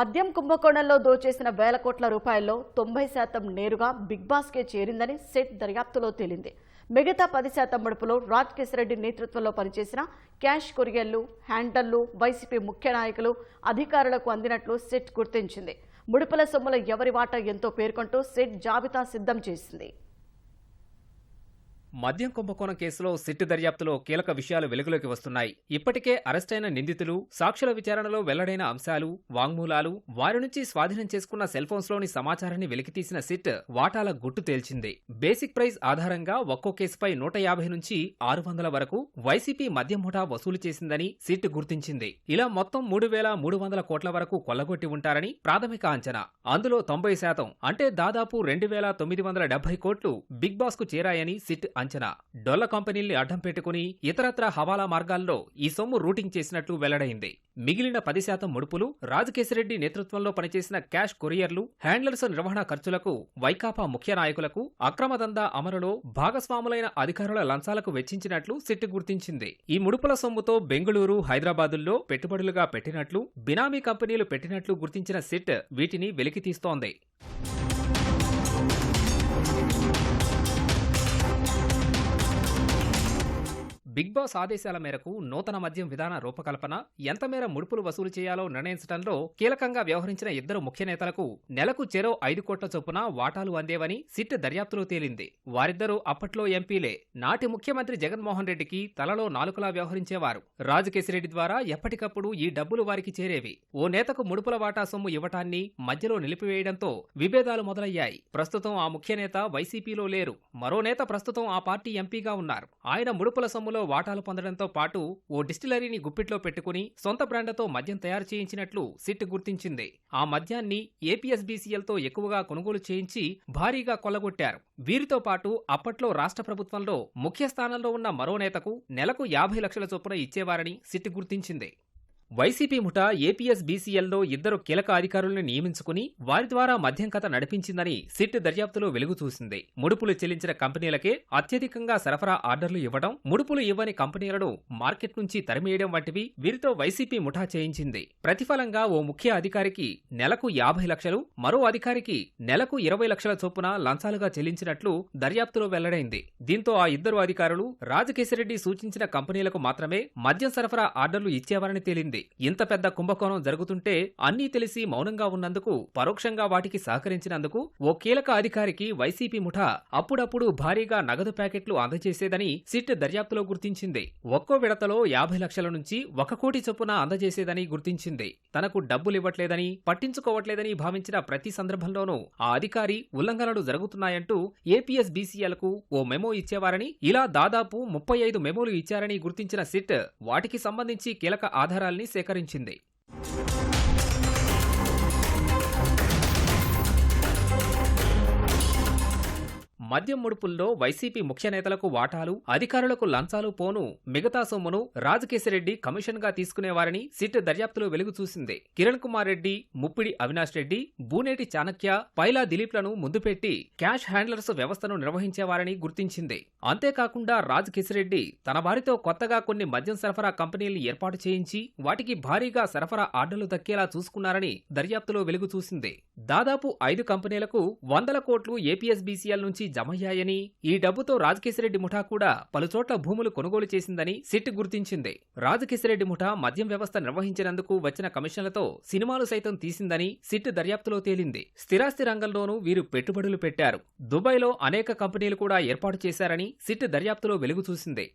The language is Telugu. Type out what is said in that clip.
మద్యం కుంభకోణంలో దోచేసిన వేల కోట్ల రూపాయల్లో 90% నేరుగా బిగ్ బాస్కే చేరిందని సెట్ దర్యాప్తులో తేలింది. మిగతా 10% ముడుపులో రాజ్ కిషన్ రెడ్డి నేతృత్వంలో పనిచేసిన క్యాష్ కొరియర్లు, హ్యాండర్లు వైసీపీ ముఖ్య నాయకులు, అధికారులకు అందినట్లు సెట్ గుర్తించింది. ముడుపుల సొమ్ముల ఎవరి వాటా ఎంతో పేర్కొంటూ సెట్ జాబితా సిద్ధం చేసింది. మద్యం కుంభకోణం కేసులో సిట్ దర్యాప్తులో కీలక విషయాలు వెలుగులోకి వస్తున్నాయి. ఇప్పటికే అరెస్టైన నిందితులు, సాక్షుల విచారణలో వెల్లడైన అంశాలు, వాంగ్మూలాలు, వారి నుంచి స్వాధీనం చేసుకున్న సెల్ఫోన్స్లోని సమాచారాన్ని వెలికితీసిన సిట్ వాటాల గుట్టు తేల్చింది. బేసిక్ ప్రైజ్ ఆధారంగా ఒక్కో కేసుపై 150 నుంచి 600 వరకు వైసీపీ మద్యం ముఠా వసూలు చేసిందని సిట్ గుర్తించింది. ఇలా మొత్తం 3,300 కోట్ల వరకు కొల్లగొట్టి ఉంటారని ప్రాథమిక అంచనా. అందులో 90% అంటే దాదాపు 2,970 కోట్లు బిగ్ బాస్ కు చేరాయని సిట్ అంచనా. డొల్ల కంపెనీల్ని అడ్డం పెట్టుకుని ఇతరత్రా హవాలా మార్గాల్లో ఈ సొమ్ము రూటింగ్ చేసినట్లు వెల్లడైంది. మిగిలిన 10% ముడుపులు రాజ్ కిషన్ రెడ్డి నేతృత్వంలో పనిచేసిన క్యాష్ కొరియర్లు, హ్యాండ్లర్స్ నిర్వహణ ఖర్చులకు, వైకాపా ముఖ్య నాయకులకు, అక్రమ దందా అమలులో భాగస్వాములైన అధికారుల లంచాలకు వెచ్చించినట్లు సిట్ గుర్తించింది. ఈ ముడుపుల సొమ్ముతో బెంగళూరు, హైదరాబాదుల్లో పెట్టుబడులుగా పెట్టినట్లు, బినామీ కంపెనీలు పెట్టినట్లు గుర్తించిన సిట్ వీటిని వెలికితీస్తోంది. బిగ్ బాస్ ఆదేశాల మేరకు నూతన మద్యం విధాన రూపకల్పన, ఎంతమేర ముడుపులు వసూలు చేయాలో నిర్ణయించడంలో కీలకంగా వ్యవహరించిన ఇద్దరు ముఖ్య నేతలకు నెలకు చెరో 5 కోట్ల చొప్పున వాటాలు అందేవని సిట్ దర్యాప్తులో తేలింది. వారిద్దరూ అప్పట్లో ఎంపీలే. నాటి ముఖ్యమంత్రి జగన్మోహన్ రెడ్డికి తలలో నాలుకలా వ్యవహరించేవారు. రాజ్ కిషన్ రెడ్డి ద్వారా ఎప్పటికప్పుడు ఈ డబ్బులు వారికి చేరేవి. ఓ నేతకు ముడుపుల వాటా సొమ్ము ఇవ్వటాన్ని మధ్యలో నిలిపివేయడంతో విభేదాలు మొదలయ్యాయి. ప్రస్తుతం ఆ ముఖ్య నేత వైసీపీలో లేరు. మరో నేత ప్రస్తుతం ఆ పార్టీ ఎంపీగా ఉన్నారు. ఆయన ముడుపుల సొమ్ములో వాటాలు పొందడంతో పాటు ఓ డిస్టిలరీని గుప్పిట్లో పెట్టుకుని సొంత బ్రాండ్తో మద్యం తయారు చేయించినట్లు సిట్ గుర్తించింది. ఆ మద్యాన్ని ఏపీఎస్బీసీఎల్తో ఎక్కువగా కొనుగోలు చేయించి భారీగా కొల్లగొట్టారు. వీరితో పాటు అప్పట్లో రాష్ట్ర ప్రభుత్వంలో ముఖ్య స్థానంలో ఉన్న మరో నేతకు నెలకు 50 లక్షల చొప్పున ఇచ్చేవారని సిట్ గుర్తించింది. వైసీపీ ముఠా ఏపీఎస్బీసీఎల్లో ఇద్దరు కీలక అధికారులను నియమించుకుని వారి ద్వారా మద్యం కథ నడిపించిందని సిట్ దర్యాప్తులో వెలుగు చూసింది. ముడుపులు చెల్లించిన కంపెనీలకే అత్యధికంగా సరఫరా ఆర్డర్లు ఇవ్వడం, ముడుపులు ఇవ్వని కంపెనీలను మార్కెట్ నుంచి తరిమేయడం వంటివి వీరితో వైసీపీ ముఠా చేయించింది. ప్రతిఫలంగా ఓ ముఖ్య అధికారికి నెలకు 50 లక్షలు, మరో అధికారికి నెలకు 20 లక్షల చొప్పున లంచాలుగా చెల్లించినట్లు దర్యాప్తులో వెల్లడైంది. దీంతో ఆ ఇద్దరు అధికారులు రాజ్ కిషన్ రెడ్డి సూచించిన కంపెనీలకు మాత్రమే మద్యం సరఫరా ఆర్డర్లు ఇచ్చేవారని తేలింది. ఇంత పెద్ద కుంభకోణం జరుగుతుంటే అన్నీ తెలిసి మౌనంగా ఉన్నందుకు, పరోక్షంగా వాటికి సహకరించినందుకు ఓ కీలక అధికారికి వైసీపీ ముఠా అప్పుడప్పుడు భారీగా నగదు ప్యాకెట్లు అందజేసేదని సిట్ దర్యాప్తులో గుర్తించింది. ఒక్కో విడతలో 50 లక్షల నుంచి 1 కోటి చొప్పున అందజేసేదని గుర్తించింది. తనకు డబ్బులివ్వట్లేదని, పట్టించుకోవట్లేదని భావించిన ప్రతి సందర్భంలోనూ ఆ అధికారి ఉల్లంఘనలు జరుగుతున్నాయంటూ ఏపీఎస్బీసీఎల్కు ఓ మెమో ఇచ్చేవారని, ఇలా దాదాపు 35 మెమోలు ఇచ్చారని గుర్తించిన సిట్ వాటికి సంబంధించి కీలక ఆధారాల్ని సేకరించింది. మద్యం ముడుపుల్లో వైసీపీ ముఖ్య నేతలకు వాటాలు, అధికారులకు లంచాలు పోను మిగతా సొమ్మును రాజ్ కిషన్ రెడ్డి కమిషన్ గా తీసుకునేవారని సిట్ దర్యాప్తులో వెలుగు చూసింది. కిరణ్ కుమార్ రెడ్డి, ముప్పిడి అవినాష్ రెడ్డి, బూనేటి చాణక్య, పైలా దిలీప్లను ముందు పెట్టి క్యాష్ హ్యాండ్లర్స్ వ్యవస్థను నిర్వహించేవారని గుర్తించింది. అంతేకాకుండా రాజ్ కిషన్ రెడ్డి తన వారితో కొత్తగా కొన్ని మద్యం సరఫరా కంపెనీలను ఏర్పాటు చేయించి వాటికి భారీగా సరఫరా ఆర్డర్లు దక్కేలా చూసుకున్నారని దర్యాప్తులో వెలుగు చూసింది. దాదాపు 5 కంపెనీలకు 100 కోట్లు ఏపీఎస్బీసీఎల్ నుంచి జమయ్యాయని, ఈ డబ్బుతో రాజ్ కిషన్ రెడ్డి ముఠా కూడా పలుచోట్ల భూములు కొనుగోలు చేసిందని సిట్ గుర్తించింది. రాజ్ కిషన్ రెడ్డి ముఠా మద్యం వ్యవస్థ నిర్వహించినందుకు వచ్చిన కమిషన్లతో సినిమాలు సైతం తీసిందని సిట్ దర్యాప్తులో తేలింది. స్థిరాస్తి రంగంలోనూ వీరు పెట్టుబడులు పెట్టారు. దుబాయ్లో అనేక కంపెనీలు కూడా ఏర్పాటు చేశారని సిట్ దర్యాప్తులో వెలుగు చూసింది.